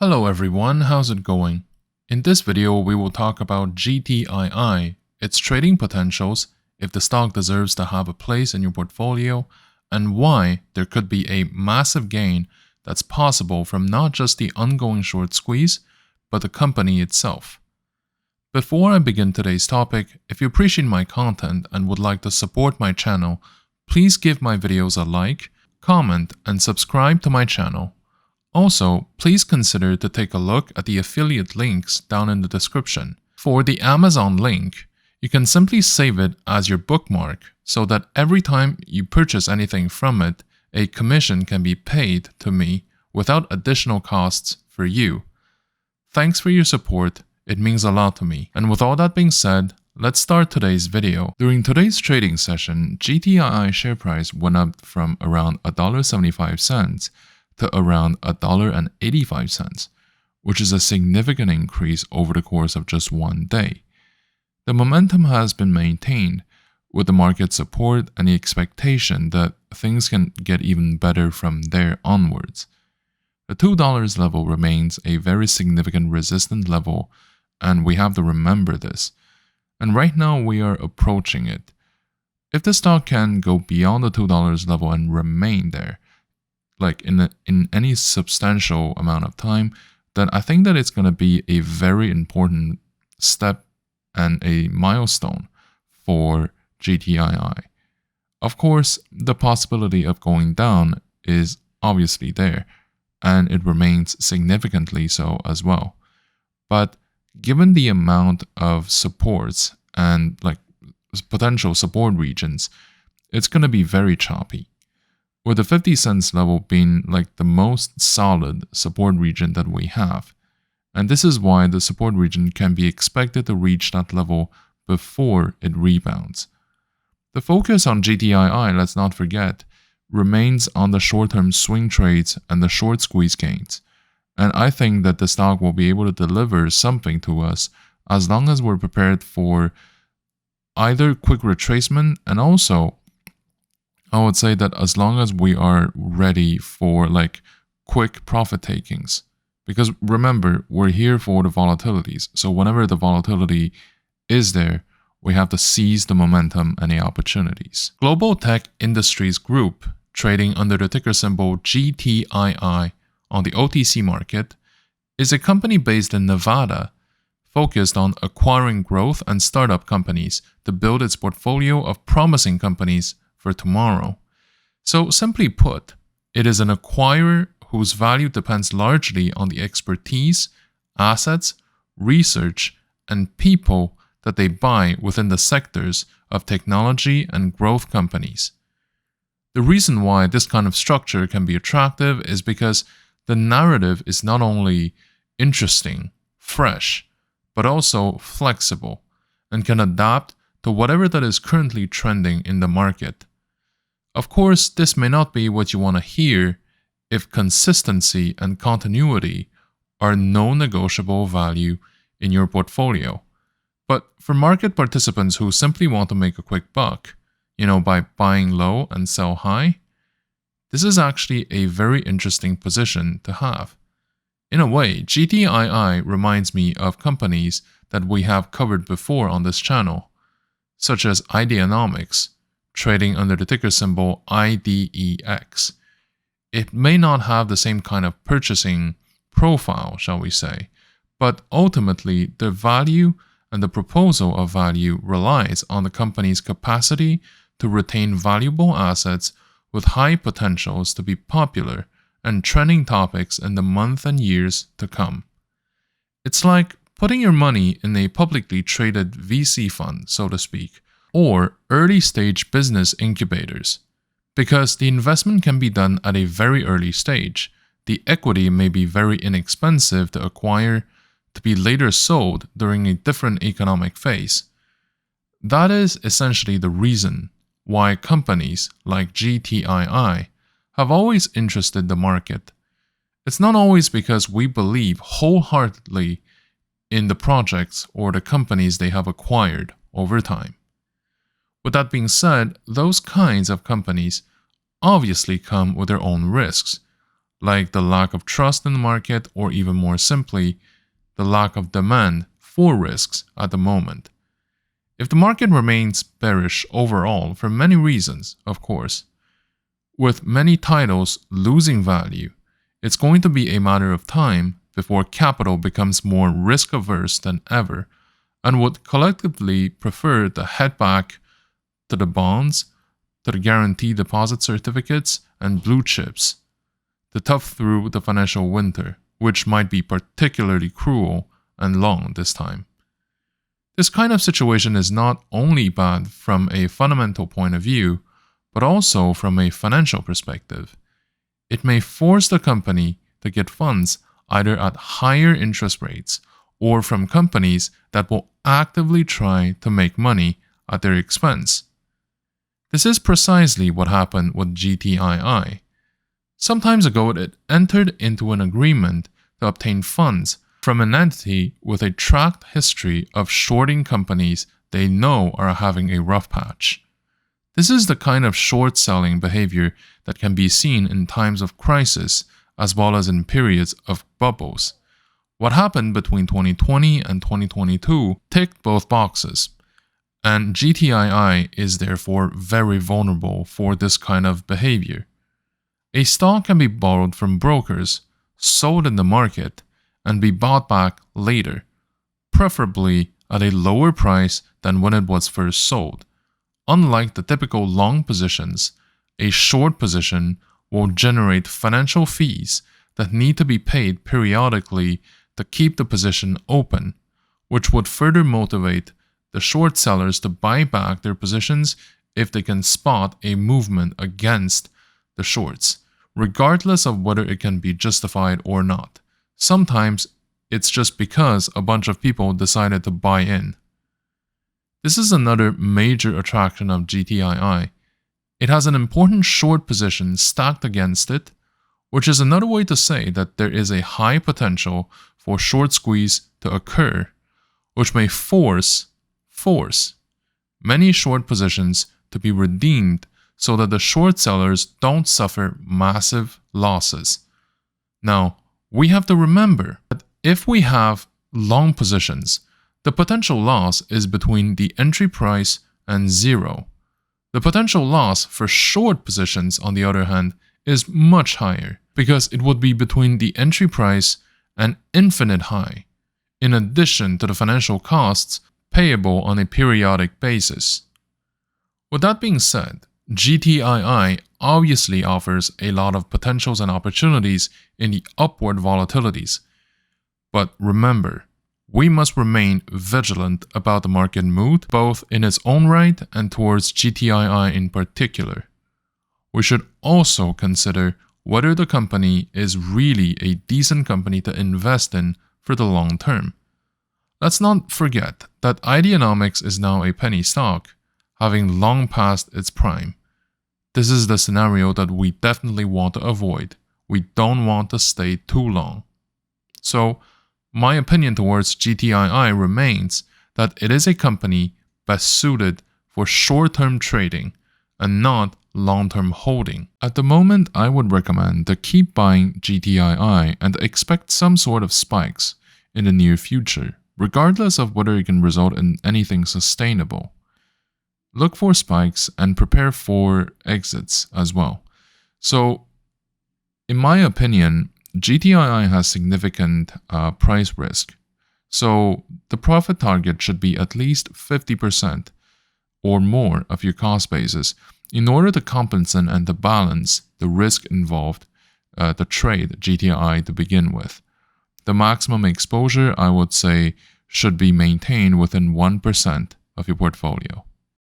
Hello everyone, how's it going? In this video, we will talk about GTII, its trading potentials, if the stock deserves to have a place in your portfolio, and why there could be a massive gain that's possible from not just the ongoing short squeeze, but the company itself. Before I begin today's topic, if you appreciate my content and would like to support my channel, please give my videos a like, comment, and subscribe to my channel. Also, please consider to take a look at the affiliate links down in the description. For the Amazon link, you can simply save it as your bookmark so that every time you purchase anything from it, a commission can be paid to me without additional costs for you. Thanks for your support, it means a lot to me. And with all that being said, let's start today's video. During today's trading session, GTII share price went up from around $1.75 to around $1.85, which is a significant increase over the course of just one day. The momentum has been maintained with the market support and the expectation that things can get even better from there onwards. The $2 level remains a very significant resistance level, and we have to remember this. And right now we are approaching it. If the stock can go beyond the $2 level and remain there, like in any substantial amount of time, then I think that it's going to be a very important step and a milestone for GTII. Of course, the possibility of going down is obviously there, and it remains significantly so as well. But given the amount of supports and potential support regions, it's going to be very choppy, with the 50 cents level being the most solid support region that we have. And this is why the support region can be expected to reach that level before it rebounds. The focus on GTII, let's not forget, remains on the short-term swing trades and the short squeeze gains. And I think that the stock will be able to deliver something to us as long as we're prepared for either quick retracement, and also I would say that as long as we are ready for quick profit takings. Because remember, we're here for the volatilities. So whenever the volatility is there, we have to seize the momentum and the opportunities. Global Tech Industries Group, trading under the ticker symbol GTII on the OTC market, is a company based in Nevada, focused on acquiring growth and startup companies to build its portfolio of promising companies for tomorrow. So simply put, it is an acquirer whose value depends largely on the expertise, assets, research, and people that they buy within the sectors of technology and growth companies. The reason why this kind of structure can be attractive is because the narrative is not only interesting, fresh, but also flexible and can adapt to whatever that is currently trending in the market. Of course, this may not be what you want to hear if consistency and continuity are no negotiable value in your portfolio. But for market participants who simply want to make a quick buck, by buying low and sell high, this is actually a very interesting position to have. In a way, GTII reminds me of companies that we have covered before on this channel, such as Ideanomics, trading under the ticker symbol IDEX. It may not have the same kind of purchasing profile, shall we say, but ultimately the value and the proposal of value relies on the company's capacity to retain valuable assets with high potentials to be popular and trending topics in the months and years to come. It's like putting your money in a publicly traded VC fund, so to speak, or early-stage business incubators. Because the investment can be done at a very early stage, the equity may be very inexpensive to acquire to be later sold during a different economic phase. That is essentially the reason why companies like GTII have always interested the market. It's not always because we believe wholeheartedly in the projects or the companies they have acquired over time. With that being said, those kinds of companies obviously come with their own risks, like the lack of trust in the market, or even more simply, the lack of demand for risks at the moment. If the market remains bearish overall for many reasons, of course, with many titles losing value, it's going to be a matter of time before capital becomes more risk-averse than ever and would collectively prefer to head back to the bonds, to the guaranteed deposit certificates, and blue chips to tough through the financial winter, which might be particularly cruel and long this time. This kind of situation is not only bad from a fundamental point of view, but also from a financial perspective. It may force the company to get funds either at higher interest rates or from companies that will actively try to make money at their expense. This is precisely what happened with GTII. Some time ago, it entered into an agreement to obtain funds from an entity with a tracked history of shorting companies they know are having a rough patch. This is the kind of short-selling behavior that can be seen in times of crisis as well as in periods of bubbles. What happened between 2020 and 2022 ticked both boxes, and GTII is therefore very vulnerable for this kind of behavior. A stock can be borrowed from brokers, sold in the market, and be bought back later, preferably at a lower price than when it was first sold. Unlike the typical long positions, a short position will generate financial fees that need to be paid periodically to keep the position open, which would further motivate the short sellers to buy back their positions if they can spot a movement against the shorts, regardless of whether it can be justified or not. Sometimes it's just because a bunch of people decided to buy in. This is another major attraction of GTII. It has an important short position stacked against it, which is another way to say that there is a high potential for short squeeze to occur, which may force many short positions to be redeemed so that the short sellers don't suffer massive losses. Now, we have to remember that if we have long positions, the potential loss is between the entry price and zero. The potential loss for short positions, on the other hand, is much higher because it would be between the entry price and infinite high, in addition to the financial costs payable on a periodic basis. With that being said, GTII obviously offers a lot of potentials and opportunities in the upward volatilities. But remember, we must remain vigilant about the market mood, both in its own right and towards GTII in particular. We should also consider whether the company is really a decent company to invest in for the long term. Let's not forget that Ideanomics is now a penny stock, having long passed its prime. This is the scenario that we definitely want to avoid. We don't want to stay too long. So, my opinion towards GTII remains that it is a company best suited for short-term trading and not long-term holding. At the moment, I would recommend to keep buying GTII and expect some sort of spikes in the near future, regardless of whether it can result in anything sustainable. Look for spikes and prepare for exits as well. So, in my opinion, GTII has significant price risk. So, the profit target should be at least 50% or more of your cost basis in order to compensate and to balance the risk involved to trade GTII to begin with. The maximum exposure, I would say, should be maintained within 1% of your portfolio.